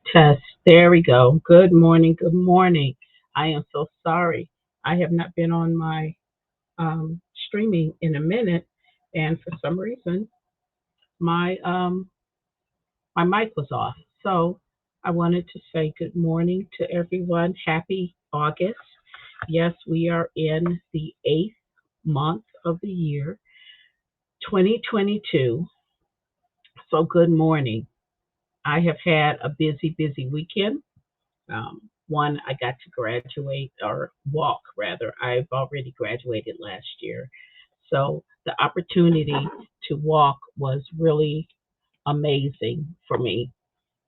Test. There we go. Good morning. Good morning. I am so sorry. I have not been on my streaming in a minute, and for some reason, my my mic was off. So I wanted to say good morning to everyone. Happy August. Yes, we are in the eighth month of the year, 2022. So good morning. I have had a busy weekend. One, I got to graduate or walk rather. I've already graduated last year. So the opportunity to walk was really amazing for me.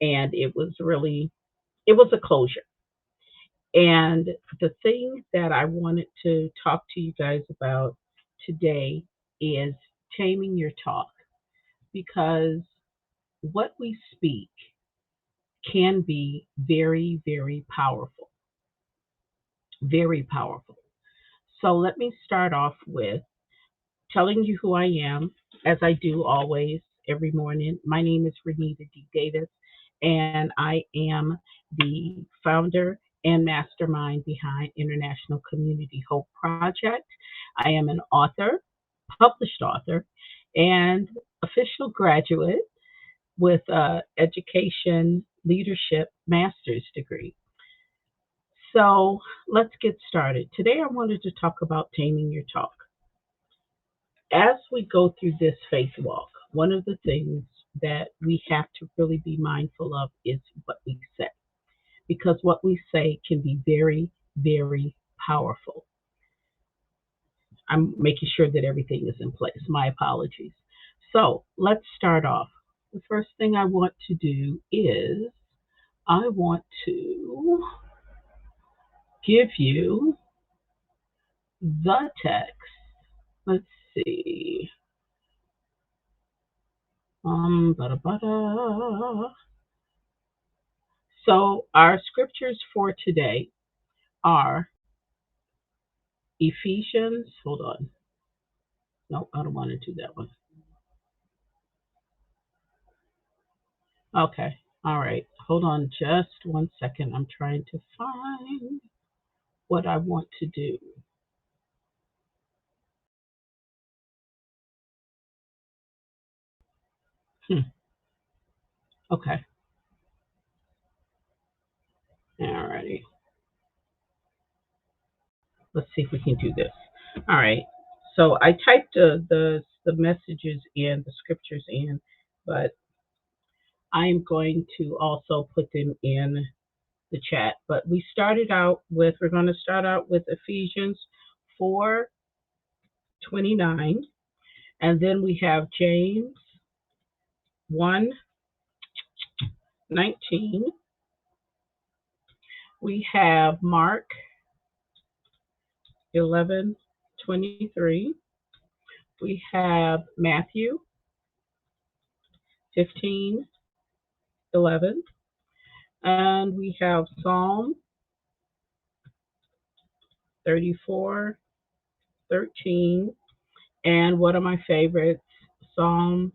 And it was a closure. And the thing that I wanted to talk to you guys about today is taming your talk because what we speak can be very powerful. Very powerful. So let me start off with telling you who I am, as I do always every morning. My name is Renita D. Davis, and I am the founder and mastermind behind International Community Hope Project. I am an author, published author, and official graduate with a education leadership master's degree. So let's get started. Today I wanted to talk about taming your talk. As we go through this faith walk, one of the things that we have to really be mindful of is what we say, because what we say can be very powerful. I'm making sure that everything is in place. My apologies. So let's start off. The first thing I want to do is I want to give you the text. Let's see. Bada, bada. So our scriptures for today are Ephesians. Hold on. No, I don't want to do that one. Okay. All right. Hold on just one second. I'm trying to find what I want to do. Hmm. Okay. All righty. Let's see if we can do this. All right. So I typed the messages in, the scriptures in, but I'm going to also put them in the chat. But we're going to start out with Ephesians 4:29, and then we have James 1:19. We have Mark 11:23. We have Matthew 15:11, and we have Psalm 34:13, and one of my favorites, Psalm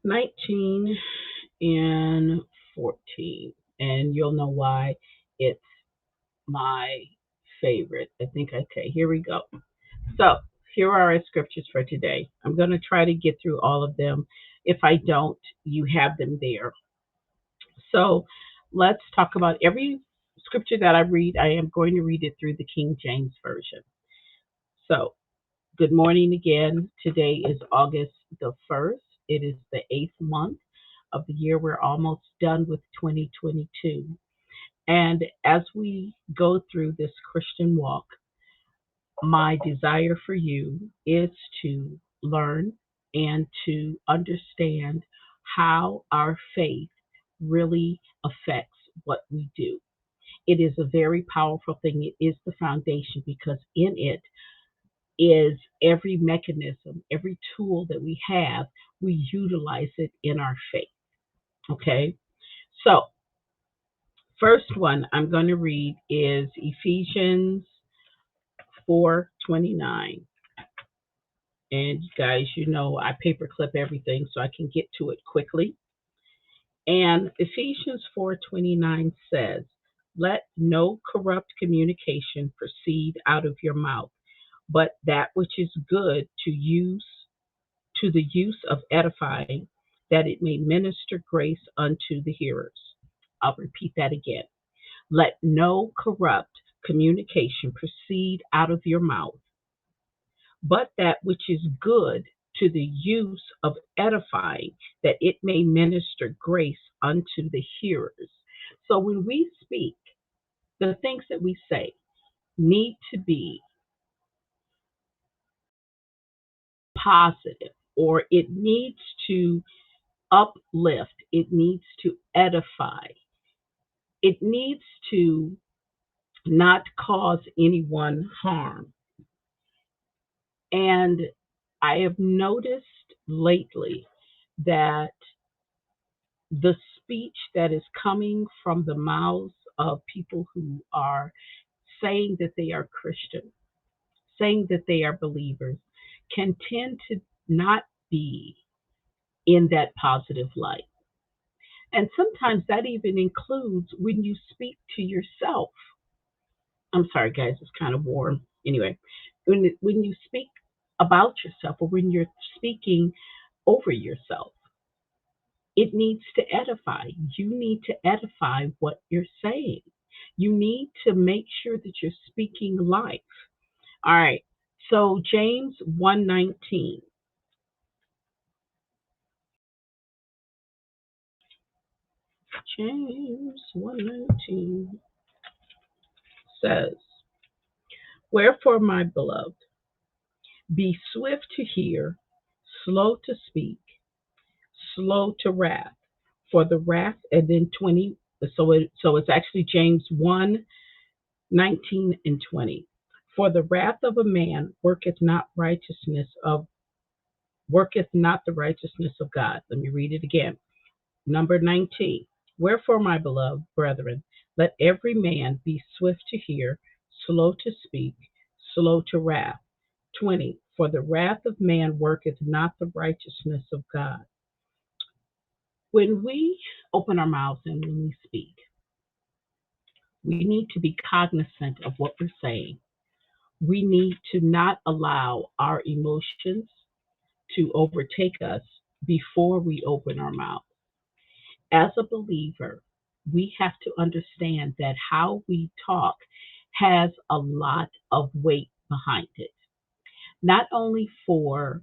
19 and 14. And you'll know why it's my favorite. I think, okay, here we go. So, here are our scriptures for today. I'm going to try to get through all of them. If I don't, you have them there. So, let's talk about every scripture that I read. I am going to read it through the King James Version. So, good morning again. Today is August the 1st. It is the eighth month of the year. We're almost done with 2022. And as we go through this Christian walk, my desire for you is to learn and to understand how our faith really affects what we do. It is a very powerful thing. It is the foundation because in it is every mechanism, every tool that we have, we utilize it in our faith. Okay? So, first one I'm going to read is Ephesians 4:29. And you guys, I paperclip everything so I can get to it quickly. And Ephesians 4:29 says, "Let no corrupt communication proceed out of your mouth, but that which is good to the use of edifying, that it may minister grace unto the hearers." I'll repeat that again. Let no corrupt communication proceed out of your mouth, but that which is good to the use of edifying, that it may minister grace unto the hearers. So when we speak, the things that we say need to be positive, or it needs to uplift, it needs to edify, it needs to not cause anyone harm. And I have noticed lately that the speech that is coming from the mouths of people who are saying that they are Christian, saying that they are believers, can tend to not be in that positive light. And sometimes that even includes when you speak to yourself. I'm sorry, guys, it's kind of warm. Anyway, when you speak about yourself, or when you're speaking over yourself, it needs to edify. You need to edify what you're saying. You need to make sure that you're speaking life. All right. So James 1:19. James 1:19 says, "Wherefore, my beloved, be swift to hear, slow to speak, slow to wrath. For the wrath," and then 20, so it's actually James 1:19 and 20. "For the wrath of a man worketh not the righteousness of God." Let me read it again. Number 19. "Wherefore, my beloved brethren, let every man be swift to hear, slow to speak, slow to wrath." 20. "For the wrath of man worketh not the righteousness of God." When we open our mouths and when we speak, we need to be cognizant of what we're saying. We need to not allow our emotions to overtake us before we open our mouth. As a believer, we have to understand that how we talk has a lot of weight behind it, not only for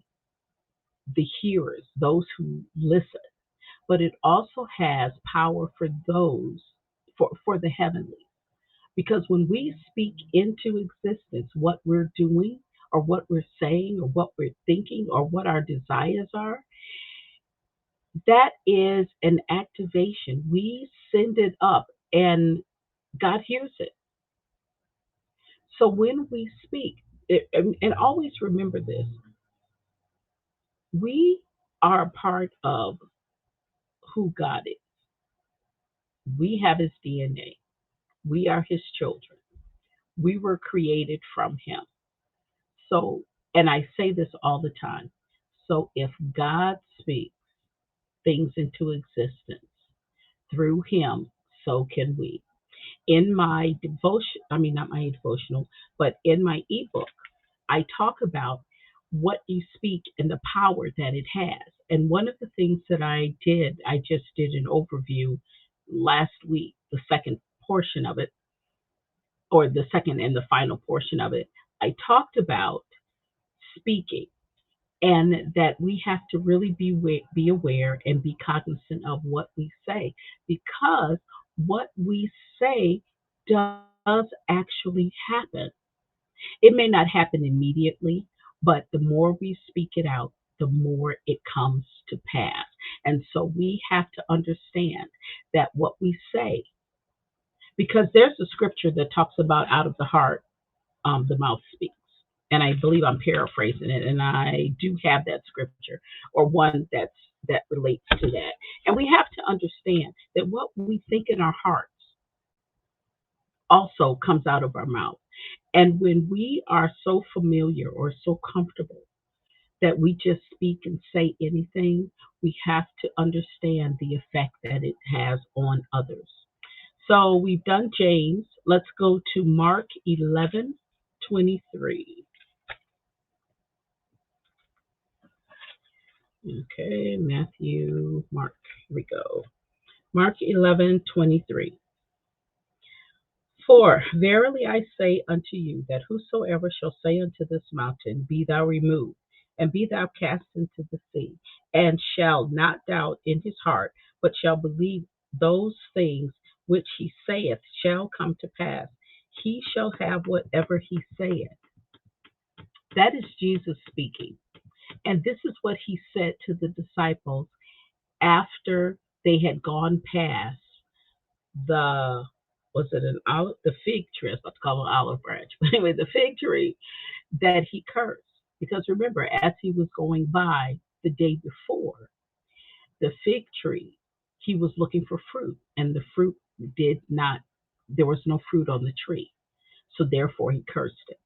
the hearers, those who listen, but it also has power for those, for the heavenly. Because when we speak into existence what we're doing, or what we're saying, or what we're thinking, or what our desires are, that is an activation. We send it up and God hears it. So when we speak, and always remember this, we are a part of who God is. We have his DNA. We are his children. We were created from him. So, and I say this all the time. So if God speaks things into existence through him, so can we. In my devotion, I mean, not my devotional, but in my ebook, I talk about what you speak and the power that it has. And one of the things that I just did an overview last week, the second portion of it, or the second and the final portion of it. I talked about speaking, and that we have to really be aware and be cognizant of what we say, because what we say does actually happen. It may not happen immediately, but the more we speak it out, the more it comes to pass. And so we have to understand that what we say, because there's a scripture that talks about out of the heart, the mouth speaks. And I believe I'm paraphrasing it, and I do have that scripture, or one that relates to that. And we have to understand that what we think in our hearts also comes out of our mouth. And when we are so familiar or so comfortable that we just speak and say anything. We have to understand the effect that it has on others. So we've done James. Let's go to Mark 11:23. Okay, Matthew, Mark. Here we go. Mark 11:23. For verily I say unto you, that whosoever shall say unto this mountain, Be thou removed, and be thou cast into the sea, and shall not doubt in his heart, but shall believe those things which he saith shall come to pass, he shall have whatever he saith. That is Jesus speaking. And this is what he said to the disciples after they had gone past the, was it an olive, the fig tree? I was about to call it an olive branch, but anyway, the fig tree that he cursed. Because remember, as he was going by the day before, the fig tree, he was looking for fruit, and the fruit did not, there was no fruit on the tree. So therefore, he cursed it.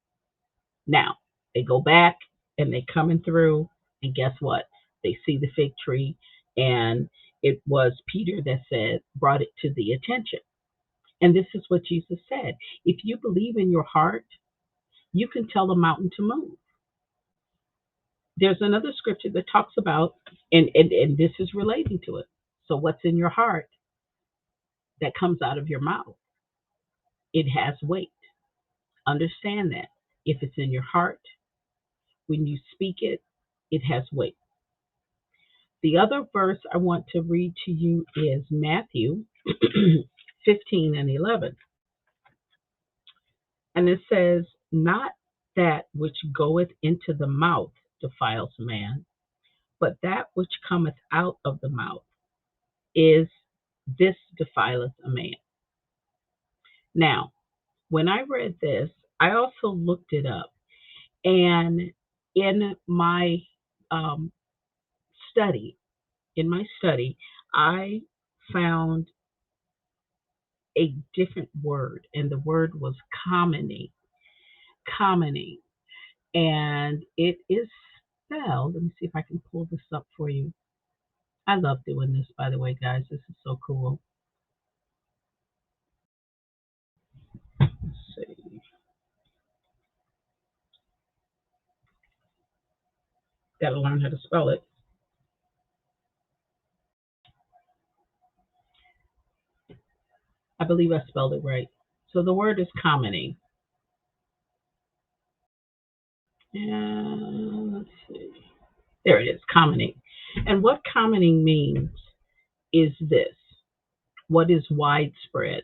Now, they go back and they coming through, and guess what? They see the fig tree, and it was Peter that said, brought it to the attention. And this is what Jesus said. If you believe in your heart, you can tell a mountain to move. There's another scripture that talks about, and this is relating to it. So what's in your heart that comes out of your mouth, it has weight. Understand that. If it's in your heart, when you speak it, it has weight. The other verse I want to read to you is Matthew 15:11. And it says, Not that which goeth into the mouth defiles a man, but that which cometh out of the mouth is this defileth a man. Now, when I read this, I also looked it up. And in my um, study, I found a different word, and the word was commoning. Commoning. And it is spelled, let me see if I can pull this up for you. I love doing this, by the way, guys. This is so cool. Let's see. Got to learn how to spell it. I believe I spelled it right. So the word is commoning. And let's see. There it is, commoning. And what commoning means is this: what is widespread,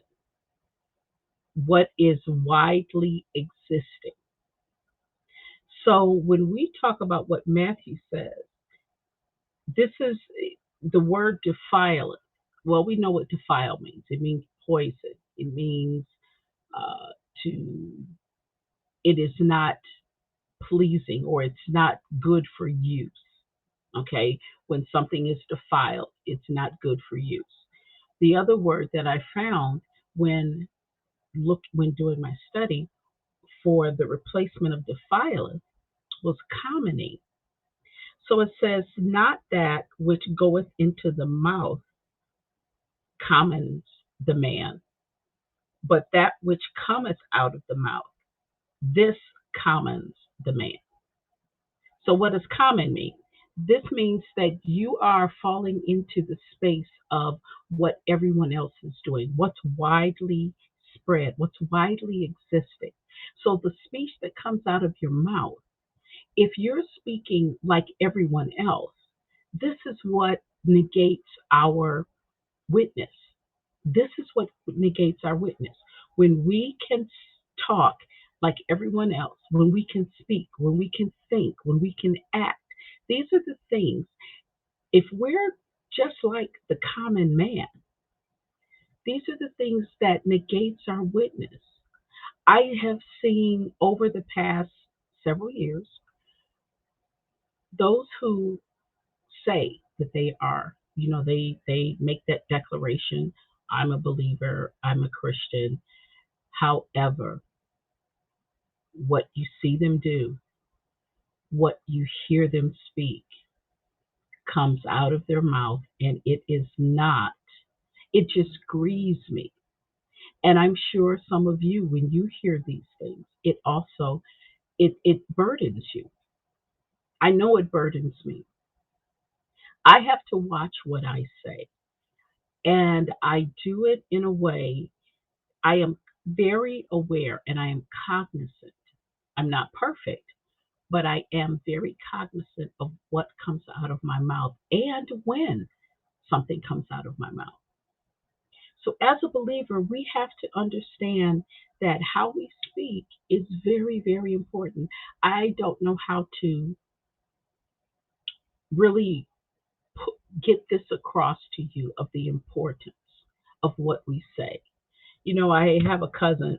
what is widely existing. So when we talk about what Matthew says, this is the word defile. Well, we know what defile means. It means poison. It means uh, to. It is not pleasing, or it's not good for use. Okay, when something is defiled, it's not good for use. The other word that I found when when doing my study for the replacement of defileth was commoning. So it says, not that which goeth into the mouth commons the man, but that which cometh out of the mouth, this commons the man. So what does common mean? This means that you are falling into the space of what everyone else is doing, what's widely spread, what's widely existing. So the speech that comes out of your mouth, if you're speaking like everyone else, this is what negates our witness. This is what negates our witness. When we can talk like everyone else, when we can speak, when we can think, when we can act, these are the things. If we're just like the common man, these are the things that negates our witness. I have seen over the past several years those who say that they are, they make that declaration, I'm a believer, I'm a Christian. However, what you see them do, what you hear them speak comes out of their mouth, and it is not, it just grieves me. And I'm sure some of you, when you hear these things, it also, it burdens you. I know it burdens me. I have to watch what I say, and I do it in a way. I am very aware and I am cognizant. I'm not perfect, but I am very cognizant of what comes out of my mouth and when something comes out of my mouth. So, as a believer, we have to understand that how we speak is very, very important. I don't know how to really get this across to you of the importance of what we say. You know, I have a cousin,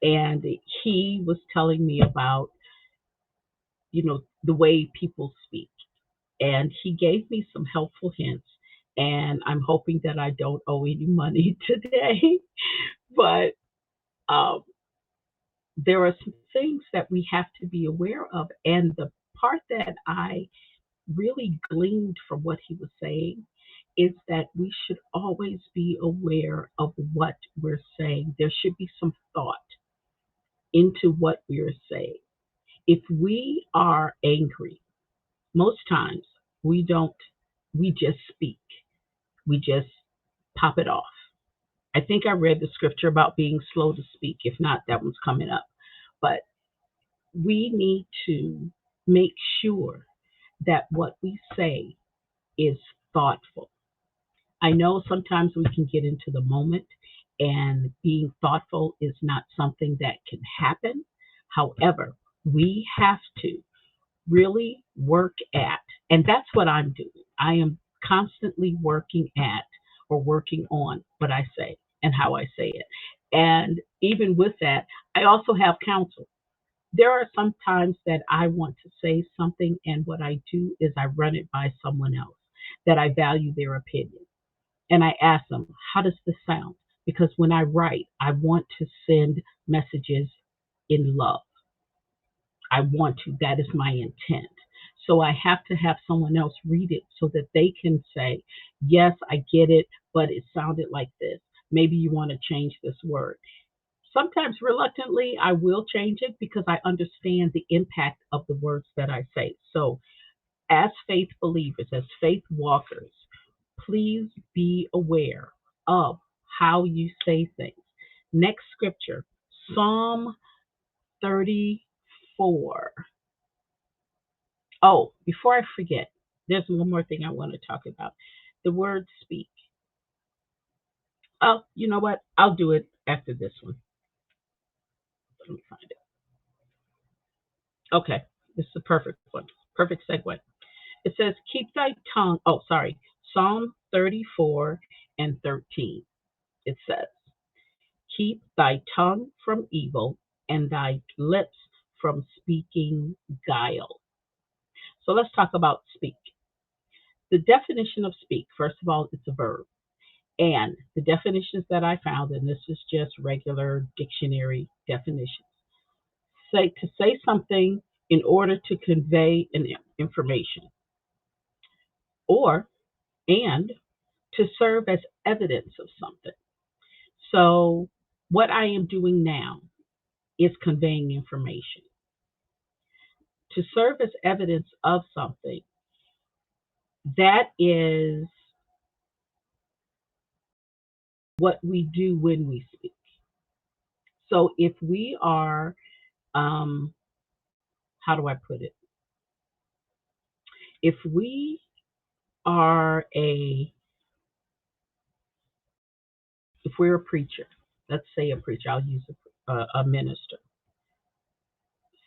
and he was telling me about, the way people speak. And he gave me some helpful hints. And I'm hoping that I don't owe any money today. But um, there are some things that we have to be aware of. And the part that I really gleaned from what he was saying is that we should always be aware of what we're saying. There should be some thought into what we're saying. If we are angry, most times we don't, we just speak, we just pop it off. I think I read the scripture about being slow to speak. If not, that one's coming up. But we need to make sure that what we say is thoughtful. I know sometimes we can get into the moment, and being thoughtful is not something that can happen. However, we have to really work at, and that's what I'm doing. I am constantly working at or working on what I say and how I say it. And even with that, I also have counsel. There are some times that I want to say something, and what I do is I run it by someone else that I value their opinion. And I ask them, how does this sound? Because when I write, I want to send messages in love. I want to. That is my intent. So I have to have someone else read it so that they can say, yes, I get it, but it sounded like this. Maybe you want to change this word. Sometimes reluctantly, I will change it because I understand the impact of the words that I say. So, as faith believers, as faith walkers, please be aware of how you say things. Next scripture, Psalm 34. Oh, before I forget, there's one more thing I want to talk about. The word speak. Oh, you know what? I'll do it after this one. Let me find it. Okay, this is a perfect one. Perfect segue. It says, keep thy tongue. Oh, sorry. Psalm 34 and 13. It says, keep thy tongue from evil and thy lips from speaking guile. So let's talk about speak. The definition of speak, first of all, it's a verb. And the definitions that I found, and this is just regular dictionary definitions, say to say something in order to convey an information, or and to serve as evidence of something. So what I am doing now is conveying information. To serve as evidence of something, that is what we do when we speak. So if we are, um, how do I put it? If we are if we're a preacher, let's say a preacher, I'll use a minister.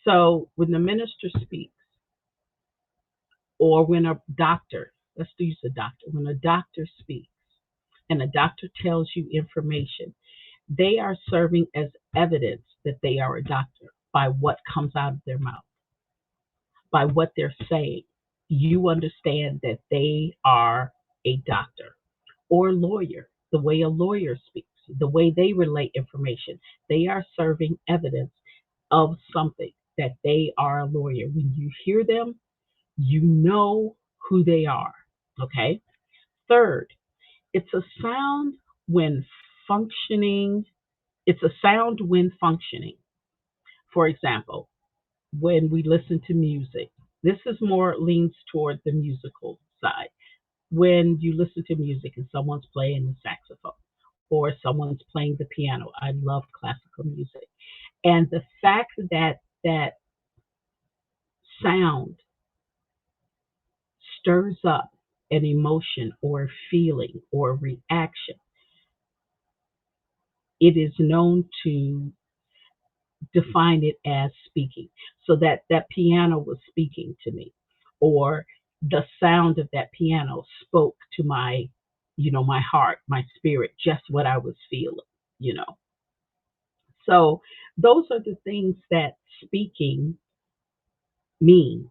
So when the minister speaks, or when a doctor, let's use a doctor, when a doctor speaks and a doctor tells you information, they are serving as evidence that they are a doctor by what comes out of their mouth, by what they're saying. You understand that they are a doctor or lawyer, the way a lawyer speaks, the way they relate information. They are serving evidence of something. that they are a lawyer. When you hear them, you know who they are. Okay. Third, it's a sound when functioning. It's a sound when functioning. For example, when we listen to music, this is more leans toward the musical side. When you listen to music and someone's playing the saxophone or someone's playing the piano, I love classical music. And the fact that that sound stirs up an emotion or feeling or reaction, it is known to define it as speaking. So that piano was speaking to me, or the sound of that piano spoke to my, my heart, my spirit, just what I was feeling, you know. So those are the things that speaking mean.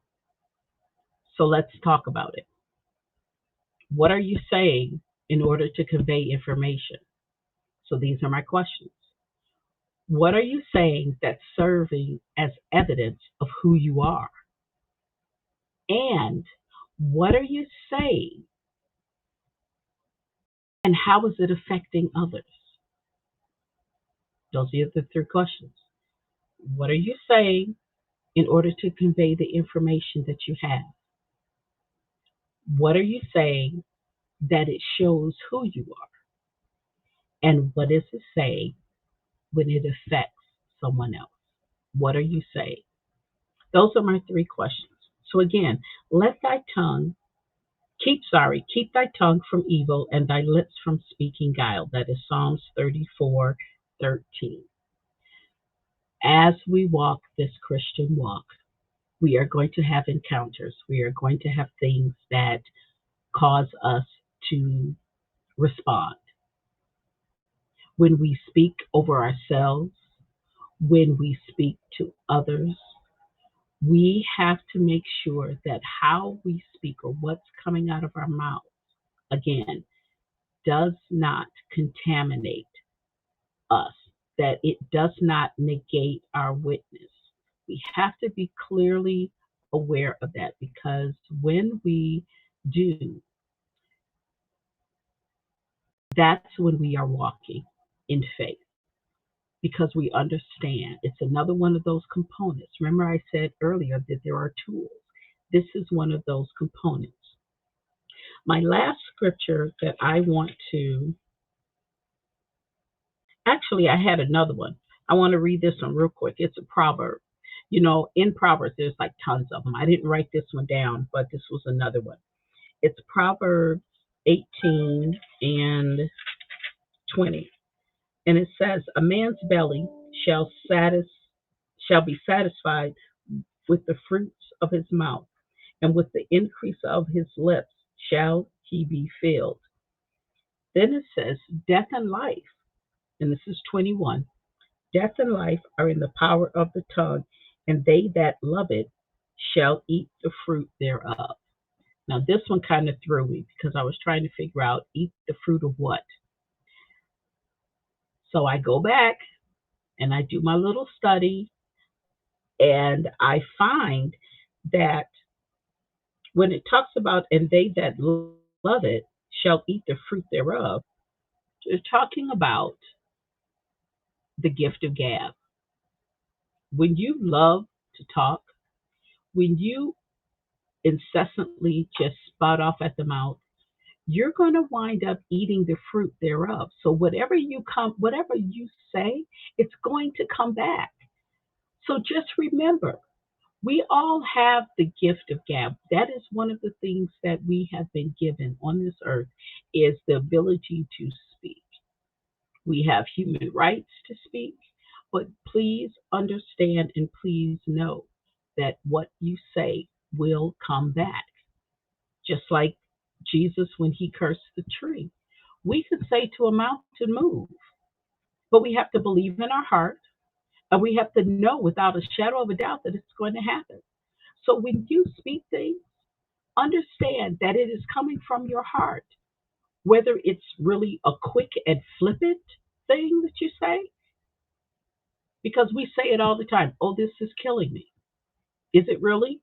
So let's talk about it. What are you saying in order to convey information? So these are my questions. What are you saying that's serving as evidence of who you are? And what are you saying and how is it affecting others? Those are the three questions. What are you saying in order to convey the information that you have? What are you saying that it shows who you are? And what is it saying when it affects someone else? What are you saying? Those are my three questions. So again, let thy tongue keep thy tongue from evil and thy lips from speaking guile. That is Psalms 34:13. As we walk this Christian walk, we are going to have encounters. We are going to have things that cause us to respond. When we speak over ourselves, when we speak to others, we have to make sure that how we speak or what's coming out of our mouth, again, does not contaminate us, that it does not negate our witness. We have to be clearly aware of that because when we do, that's when we are walking in faith because we understand. It's another one of those components. Remember, I said earlier that there are tools. This is one of those components. My last scripture that I want to, actually, I had another one. I want to read this one real quick. It's a proverb. In Proverbs, there's like tons of them. I didn't write this one down, but this was another one. It's Proverbs 18 and 20. And it says, a man's belly shall shall be satisfied with the fruits of his mouth, and with the increase of his lips shall he be filled. Then it says, death and life, and this is 21. Death and life are in the power of the tongue, and they that love it shall eat the fruit thereof. Now, this one kind of threw me because I was trying to figure out eat the fruit of what. So I go back and I do my little study, and I find that when it talks about, and they that love it shall eat the fruit thereof, they're talking about the gift of gab. When you love to talk, when you incessantly just spout off at the mouth, you're going to wind up eating the fruit thereof. So whatever you say, it's going to come back. So just remember, we all have the gift of gab. That is one of the things that we have been given on this earth is the ability to speak. We have human rights to speak, but please understand and please know that what you say will come back. Just like Jesus when he cursed the tree. We could say to a mountain, move, but we have to believe in our heart and we have to know without a shadow of a doubt that it's going to happen. So when you speak things, understand that it is coming from your heart, whether it's really a quick and flippant thing that you say, because we say it all the time. Oh, this is killing me. Is it really?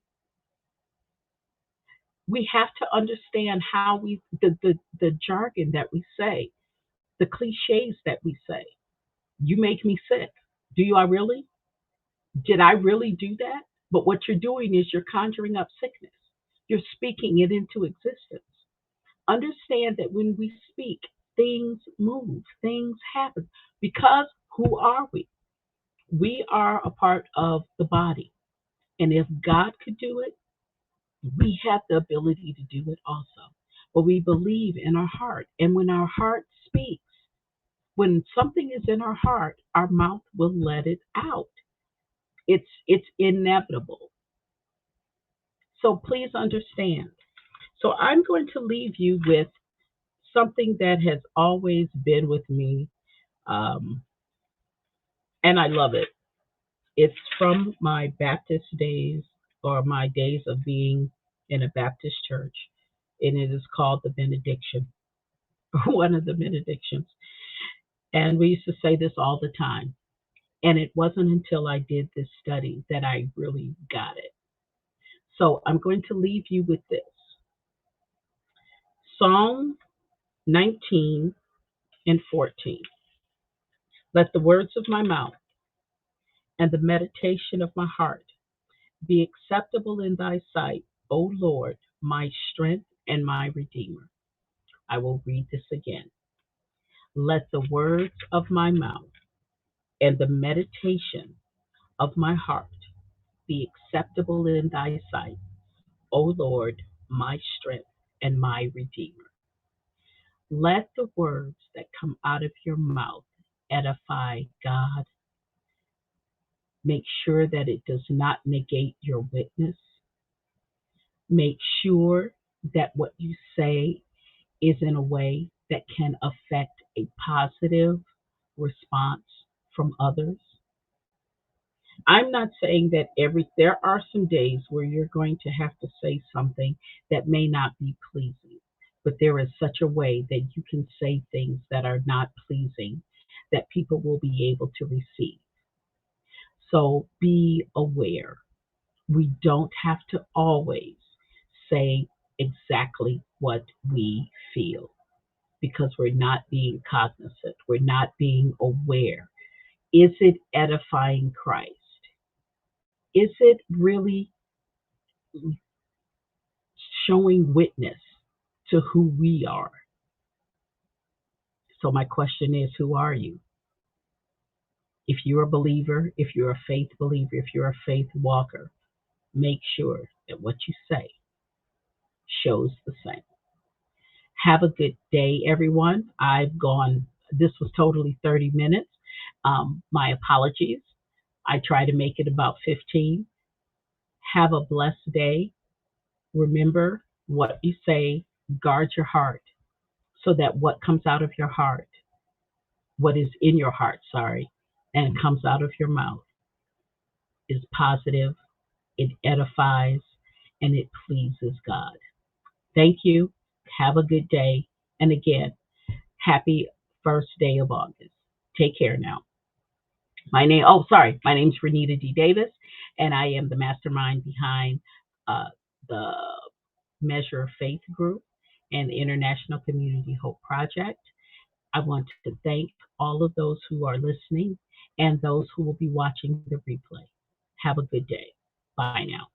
We have to understand how the jargon that we say, the cliches that we say. You make me sick. Do you I really? Did I really do that? But what you're doing is you're conjuring up sickness. You're speaking it into existence. Understand that when we speak, things move, things happen. Because who are we? We are a part of the body. And if God could do it, we have the ability to do it also. But we believe in our heart. And when our heart speaks, when something is in our heart, our mouth will let it out. It's inevitable. So please understand. So I'm going to leave you with something that has always been with me, um, and I love it. It's from my Baptist days or my days of being in a Baptist church, and it is called the benediction, one of the benedictions. And we used to say this all the time. And it wasn't until I did this study that I really got it. So I'm going to leave you with this Psalm 19 and 14. Let the words of my mouth and the meditation of my heart be acceptable in thy sight, O Lord, my strength and my redeemer. I will read this again. Let the words of my mouth and the meditation of my heart be acceptable in thy sight, O Lord, my strength and my redeemer. Let the words that come out of your mouth edify God. Make sure that it does not negate your witness. Make sure that what you say is in a way that can affect a positive response from others. I'm not saying that there are some days where you're going to have to say something that may not be pleasing, but there is such a way that you can say things that are not pleasing that people will be able to receive. So be aware. We don't have to always say exactly what we feel because we're not being cognizant, we're not being aware. Is it edifying Christ? Is it really showing witness to who we are? So, my question is, who are you? If you're a believer, if you're a faith believer, if you're a faith walker, make sure that what you say shows the same. Have a good day, everyone. This was totally 30 minutes. My apologies. I try to make it about 15. Have a blessed day. Remember what you say, guard your heart so that what comes out of your heart, what is in your heart, sorry, and comes out of your mouth is positive, it edifies, and it pleases God. Thank you. Have a good day. And again, happy first day of August. Take care now. My name's Renita D. Davis, and I am the mastermind behind the Measure of Faith Group and the International Community Hope Project. I want to thank all of those who are listening and those who will be watching the replay. Have a good day. Bye now.